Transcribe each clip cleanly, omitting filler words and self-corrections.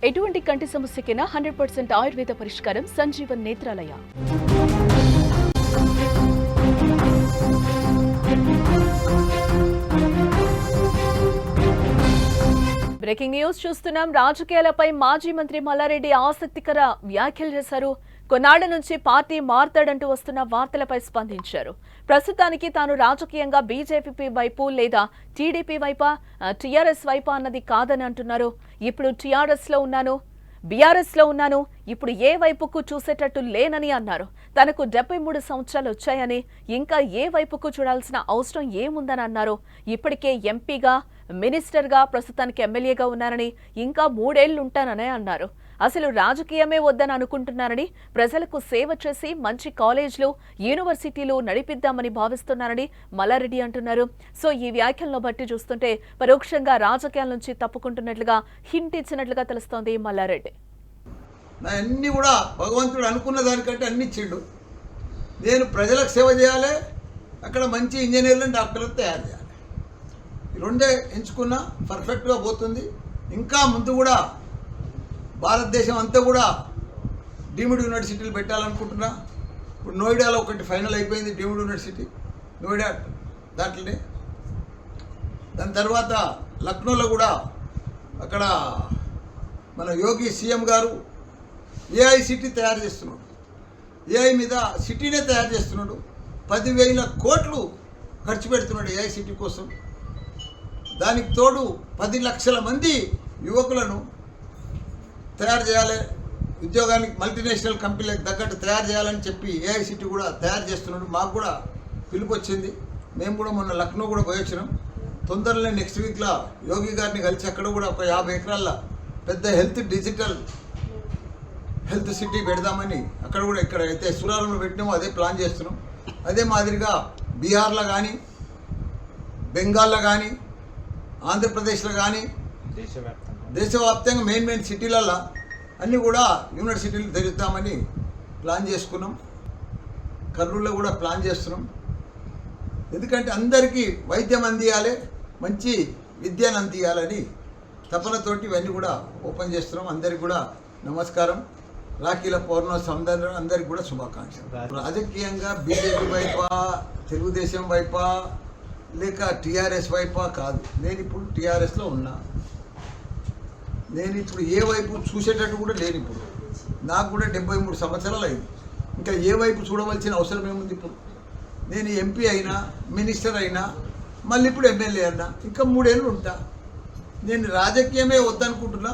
ఎటువంటి కంటి సమస్యకైనా 100% ఆయుర్వేద పరిష్కారం సంజీవన్ నేత్రాలయ. బ్రేకింగ్ న్యూస్ చూస్తున్నాం. రాజకీయాలపై మాజీ మంత్రి మల్లారెడ్డి ఆసక్తికర వ్యాఖ్యలు చేశారు. కొన్నాళ్ల నుంచి పార్టీ మారతాడంటూ వస్తున్న వార్తలపై స్పందించారు. ప్రస్తుతానికి తాను రాజకీయంగా బీజేపీ వైపు లేదా టీడీపీ వైపా టీఆర్ఎస్ వైపా అన్నది కాదని అంటున్నారు. ఇప్పుడు టీఆర్ఎస్ లో ఉన్నాను, బీఆర్ఎస్ లో ఉన్నాను, ఇప్పుడు ఏ వైపుకు చూసేటట్టు లేనని అన్నారు. తనకు 73 సంవత్సరాలు వచ్చాయని ఇంకా ఏ వైపుకు చూడాల్సిన అవసరం ఏముందని అన్నారు. ఇప్పటికే ఎంపీగా, మినిస్టర్గా, ప్రస్తుతానికి ఎమ్మెల్యేగా ఉన్నారని ఇంకా 3 ఏళ్లు ఉంటానని అన్నారు. అసలు రాజకీయమే వద్దని అనుకుంటున్నారని, ప్రజలకు సేవ చేసి మంచి కాలేజీలు, యూనివర్సిటీలు నడిపిద్దామని భావిస్తున్నారని మల్లారెడ్డి అంటున్నారు. సో ఈ వ్యాఖ్యలను బట్టి చూస్తుంటే పరోక్షంగా రాజకీయాల నుంచి తప్పుకుంటున్నట్లుగా హింట్ ఇచ్చినట్లుగా తెలుస్తోంది మల్లారెడ్డి. అన్నీ కూడా భగవంతుడు అనుకున్న దానికంటే అన్ని ఇచ్చిండు. నేను ప్రజలకు సేవ చేయాలి, అక్కడ మంచి ఇంజనీర్లను, డాక్టర్లను తయారు చేయాలి. ఈ రెండే ఎంచుకున్నా పర్ఫెక్ట్గా పోతుంది. ఇంకా ముందు కూడా భారతదేశం అంతా కూడా డీమ్డ్ యూనివర్సిటీలు పెట్టాలనుకుంటున్నా. ఇప్పుడు నోయిడాలో ఒకటి ఫైనల్ అయిపోయింది, డీమ్డ్ యూనివర్సిటీ నోయిడా దాంట్లోనే. దాని తర్వాత లక్నోలో కూడా అక్కడ మన యోగి సీఎం గారు ఏఐ సిటీ తయారు చేస్తున్నాడు. ఏఐ మీద సిటీనే తయారు చేస్తున్నాడు. 10,000 కోట్లు ఖర్చు పెడుతున్నాడు ఏఐ సిటీ కోసం. దానికి తోడు 10 లక్షల మంది యువకులను తయారు చేయాలి, ఉద్యోగానికి మల్టీనేషనల్ కంపెనీలకు తగ్గట్టు తయారు చేయాలని చెప్పి ఏఐ సిటీ కూడా తయారు చేస్తున్నాడు. మాకు కూడా పిలుపు వచ్చింది. మేము కూడా మొన్న లక్నో కూడా పోయి వచ్చినాం. తొందరలో నెక్స్ట్ వీక్లో యోగి గారిని కలిసి అక్కడ కూడా ఒక 50 ఎకరాల పెద్ద డిజిటల్ హెల్త్ సిటీ పెడదామని అక్కడ కూడా ఇక్కడ అయితే సూరారంలో పెట్టినామో అదే ప్లాన్ చేస్తున్నాం. అదే మాదిరిగా బీహార్లో కానీ, బెంగాల్లో కానీ, ఆంధ్రప్రదేశ్లో కానీ, దేశవ్యాప్తంగా మెయిన్ సిటీలలో అన్నీ కూడా యూనివర్సిటీలు తెరుద్దామని ప్లాన్ చేసుకున్నాం. కర్నూలులో కూడా ప్లాన్ చేస్తున్నాం. ఎందుకంటే అందరికీ వైద్యం అందియాలి, మంచి విద్యను అందియాలని తపనతోటి ఇవన్నీ కూడా ఓపెన్ చేస్తున్నాం. అందరికి కూడా నమస్కారం. రాఖీల పౌర్ణమి అందరికి కూడా శుభాకాంక్షలు. రాజకీయంగా బీజేపీ వైపా, తెలుగుదేశం వైపా, లేక టీఆర్ఎస్ వైపా కాదు. నేను ఇప్పుడు టీఆర్ఎస్లో ఉన్నా. నేను ఇప్పుడు ఏ వైపు చూసేటట్టు కూడా లేను. ఇప్పుడు నాకు కూడా 73 సంవత్సరాలు అయింది. ఇంకా ఏ వైపు చూడవలసిన అవసరం ఏముంది? ఇప్పుడు నేను ఎంపీ అయినా, మినిస్టర్ అయినా, మళ్ళీ ఇప్పుడు ఎమ్మెల్యే అయినా, ఇంకా 3 ఏళ్ళు ఉంటా. నేను రాజకీయమే వద్దనుకుంటున్నా.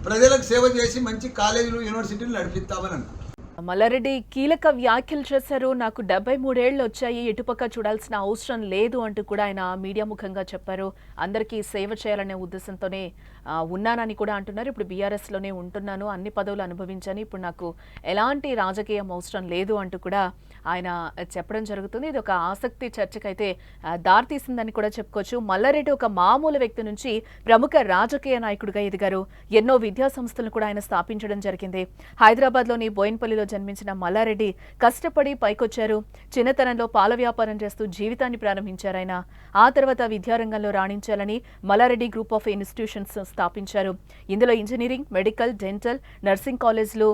ప్రజలకు సేవ చేసి మంచి కాలేజీలు, యూనివర్సిటీలు నడిపిస్తామని అనుకుంటున్నాను. మల్లారెడ్డి కీలక వ్యాఖ్యలు చేశారు. నాకు 73 ఏళ్లు వచ్చాయి, ఎటుపక్క చూడాల్సిన అవసరం లేదు అంటూ కూడా ఆయన మీడియా ముఖంగా చెప్పారు. అందరికీ సేవ చేయాలనే ఉద్దేశంతోనే ఉన్నానని కూడా అంటున్నారు. ఇప్పుడు బీఆర్ఎస్లోనే ఉంటున్నాను, అన్ని పదవులు అనుభవించాను, ఇప్పుడు నాకు ఎలాంటి రాజకీయం అవసరం లేదు అంటూ కూడా ఆయన చెప్పడం జరుగుతుంది. ఇది ఒక ఆసక్తి చర్చకైతే దారితీసిందని కూడా చెప్పుకోవచ్చు. మల్లారెడ్డి ఒక మామూలు వ్యక్తి నుంచి ప్రముఖ రాజకీయ నాయకుడిగా ఎదిగారు. ఎన్నో విద్యా సంస్థలను కూడా ఆయన స్థాపించడం జరిగింది. హైదరాబాద్లోని బోయిన్పల్లిలో జన్మించిన మల్లారెడ్డి కష్టపడి పైకొచ్చారు. చిన్నతనంలో పాల వ్యాపారం చేస్తూ జీవితాన్ని ప్రారంభించారు ఆయన. ఆ తర్వాత విద్యారంగంలో రాణించాలని మల్లారెడ్డి గ్రూప్ ఆఫ్ ఇన్స్టిట్యూషన్స్ స్థాపించారు. ఇందులో ఇంజనీరింగ్, మెడికల్, డెంటల్, నర్సింగ్ కాలేజీలు,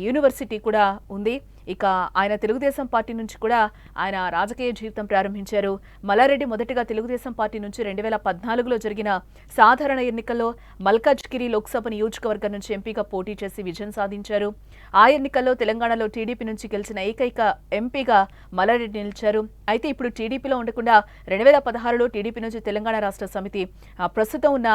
యూనివర్సిటీ కూడా ఉంది. ఇక ఆయన తెలుగుదేశం పార్టీ నుంచి కూడా ఆయన రాజకీయ జీవితం ప్రారంభించారు. మల్లారెడ్డి మొదటిగా తెలుగుదేశం పార్టీ నుంచి 2014లో జరిగిన సాధారణ ఎన్నికల్లో మల్కాజ్గిరి లోక్సభ నియోజకవర్గం నుంచి ఎంపీగా పోటీ చేసి విజయం సాధించారు. ఆ ఎన్నికల్లో తెలంగాణలో టీడీపీ నుంచి గెలిచిన ఏకైక ఎంపీగా మల్లారెడ్డి నిలిచారు. అయితే ఇప్పుడు టీడీపీలో ఉండకుండా 2016లో టీడీపీ నుంచి తెలంగాణ రాష్ట్ర సమితి ప్రస్తుతం ఉన్న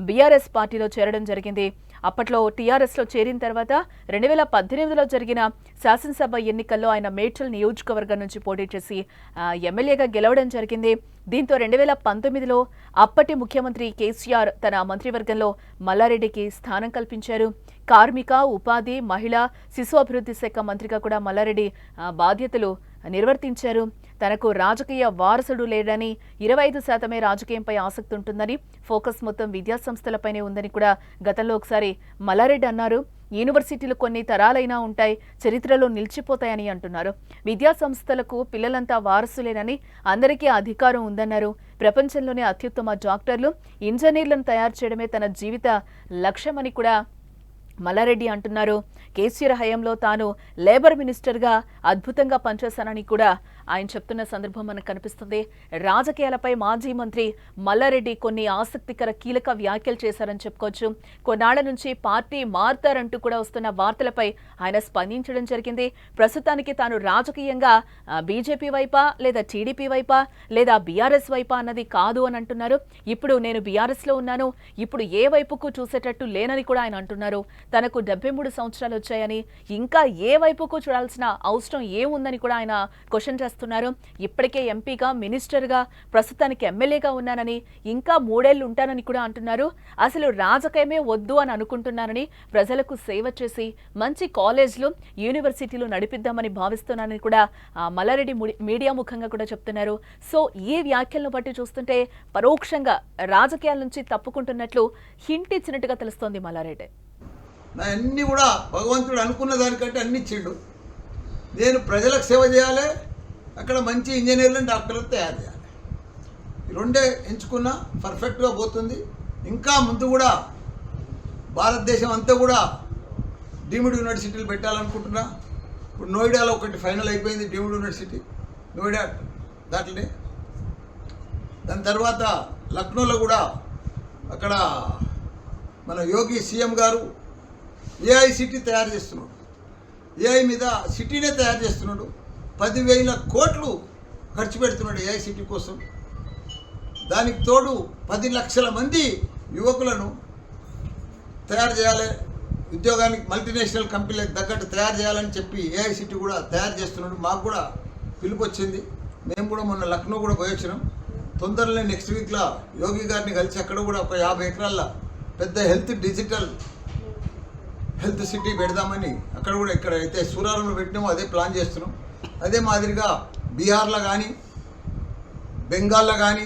బీఆర్ఎస్ పార్టీలో చేరడం జరిగింది. అప్పట్లో టీఆర్ఎస్లో చేరిన తర్వాత 2018లో జరిగిన శాసనసభ ఎన్నికల్లో ఆయన మేడ్చల్ నియోజకవర్గం నుంచి పోటీ చేసి ఎమ్మెల్యేగా గెలవడం జరిగింది. దీంతో 2019లో అప్పటి ముఖ్యమంత్రి కేసీఆర్ తన మంత్రివర్గంలో మల్లారెడ్డికి స్థానం కల్పించారు. కార్మిక, ఉపాధి, మహిళా, శిశు అభివృద్ధి శాఖ మంత్రిగా కూడా మల్లారెడ్డి బాధ్యతలు నిర్వర్తించారు. తనకు రాజకీయ వారసుడు లేడని, 25% రాజకీయంపై ఆసక్తి ఉంటుందని, ఫోకస్ మొత్తం విద్యా సంస్థలపైనే ఉందని కూడా గతంలో ఒకసారి మల్లారెడ్డి అన్నారు. యూనివర్సిటీలు కొన్ని తరాలైనా ఉంటాయి, చరిత్రలో నిలిచిపోతాయని అంటున్నారు. విద్యా సంస్థలకు పిల్లలంతా వారసులేనని, అందరికీ అధికారం ఉందన్నారు. ప్రపంచంలోనే అత్యుత్తమ డాక్టర్లు, ఇంజనీర్లను తయారు చేయడమే తన జీవిత లక్ష్యమని కూడా మల్లారెడ్డి అంటున్నారు కేసీఆర్ హయాంలో తాను లేబర్ మినిస్టర్గా అద్భుతంగా పనిచేశానని కూడా ఆయన చెప్తున్న సందర్భం మనకు కనిపిస్తుంది. రాజకీయాలపై మాజీ మంత్రి మల్లారెడ్డి కొన్ని ఆసక్తికర కీలక వ్యాఖ్యలు చేశారని చెప్పుకోవచ్చు. కొన్నాళ్ల నుంచి పార్టీ మారుతారంటూ కూడా వస్తున్న వార్తలపై ఆయన స్పందించడం జరిగింది. ప్రస్తుతానికి తాను రాజకీయంగా బీజేపీ వైపా లేదా టీడీపీ వైపా లేదా బీఆర్ఎస్ వైపా అన్నది కాదు అని అంటున్నారు. ఇప్పుడు నేను బీఆర్ఎస్ లో ఉన్నాను, ఇప్పుడు ఏ వైపుకు చూసేటట్టు లేనని కూడా ఆయన అంటున్నారు. తనకు 73 సంవత్సరాలు వచ్చాయని ఇంకా ఏ వైపుకు చూడాల్సిన అవసరం ఏముందని కూడా ఆయన క్వశ్చన్ చేస్తున్నారు. ఇప్పటికే ఎంపీగా, మినిస్టర్గా, ప్రస్తుతానికి ఎమ్మెల్యేగా ఉన్నానని, ఇంకా 3 ఏళ్లు ఉంటానని కూడా అంటున్నారు. అసలు రాజకీయమే వద్దు అని అనుకుంటున్నానని, ప్రజలకు సేవ చేసి మంచి కాలేజ్లు, యూనివర్సిటీలు నడిపిద్దామని భావిస్తున్నానని కూడా మల్లారెడ్డి మీడియా ముఖంగా కూడా చెప్తున్నారు. సో ఈ వ్యాఖ్యలను బట్టి చూస్తుంటే పరోక్షంగా రాజకీయాల నుంచి తప్పుకుంటున్నట్లు హింట్ ఇచ్చినట్టుగా తెలుస్తోంది మల్లారెడ్డి. అన్నీ కూడా భగవంతుడు అనుకున్న దానికంటే అన్ని ఇచ్చిండు. నేను ప్రజలకు సేవ చేయాలి, అక్కడ మంచి ఇంజనీర్లను, డాక్టర్లు తయారు చేయాలి. ఈ రెండే ఎంచుకున్నా పర్ఫెక్ట్గా పోతుంది. ఇంకా ముందు కూడా భారతదేశం అంతా కూడా డీమ్డ్ యూనివర్సిటీలు పెట్టాలనుకుంటున్నా. ఇప్పుడు నోయిడాలో ఒకటి ఫైనల్ అయిపోయింది, డీమ్డ్ యూనివర్సిటీ నోయిడా దాంట్లోనే. దాని తర్వాత లక్నోలో కూడా అక్కడ మన యోగి సీఎం గారు ఏఐ సిటీ తయారు చేస్తున్నాడు. ఏఐ మీద సిటీనే తయారు చేస్తున్నాడు. 10,000 కోట్లు ఖర్చు పెడుతున్నాడు ఏఐ సిటీ కోసం. దానికి తోడు 10 లక్షల మంది యువకులను తయారు చేయాలి, ఉద్యోగానికి మల్టీనేషనల్ కంపెనీలకు తగ్గట్టు తయారు చేయాలని చెప్పి ఏఐ సిటీ కూడా తయారు చేస్తున్నాడు. మాకు కూడా పిలుపు వచ్చింది. మేము కూడా మొన్న లక్నో కూడా పోయి వచ్చినాం. తొందరలో నెక్స్ట్ వీక్లో యోగి గారిని కలిసి అక్కడ కూడా ఒక 50 ఎకరాల పెద్ద డిజిటల్ హెల్త్ సిటీ పెడదామని అక్కడ కూడా ఇక్కడ అయితే సూరారంలో పెట్టినామో అదే ప్లాన్ చేస్తున్నాం. అదే మాదిరిగా బీహార్లో కానీ, బెంగాల్లో కానీ,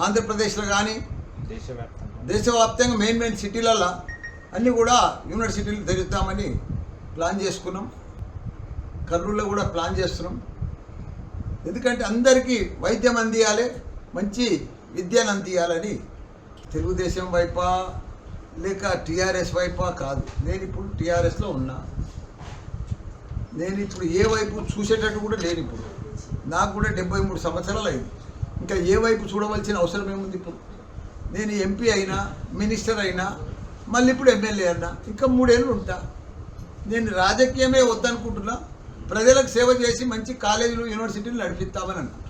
ఆంధ్రప్రదేశ్లో కానీ, దేశవ్యాప్తంగా మెయిన్ సిటీలలో అన్నీ కూడా యూనివర్సిటీలు తెరుద్దామని ప్లాన్ చేసుకున్నాం. కర్నూలులో కూడా ప్లాన్ చేస్తున్నాం. ఎందుకంటే అందరికీ వైద్యం అందియాలి, మంచి విద్యను అందియాలని. తెలుగుదేశం వైపా లేక టీఆర్ఎస్ వైపా కాదు. నేను ఇప్పుడు టీఆర్ఎస్లో ఉన్నా. నేను ఇప్పుడు ఏ వైపు చూసేటట్టు కూడా లేను. ఇప్పుడు నాకు కూడా 73 సంవత్సరాలు అయింది. ఇంకా ఏ వైపు చూడవలసిన అవసరం ఏముంది? ఇప్పుడు నేను ఎంపీ అయినా, మినిస్టర్ అయినా, మళ్ళీ ఇప్పుడు ఎమ్మెల్యే అయినా, ఇంకా 3 ఏళ్ళు ఉంటా. నేను రాజకీయమే వద్దనుకుంటున్నా. ప్రజలకు సేవ చేసి మంచి కాలేజీలు, యూనివర్సిటీలు నడిపిస్తామని అనుకుంటున్నాను.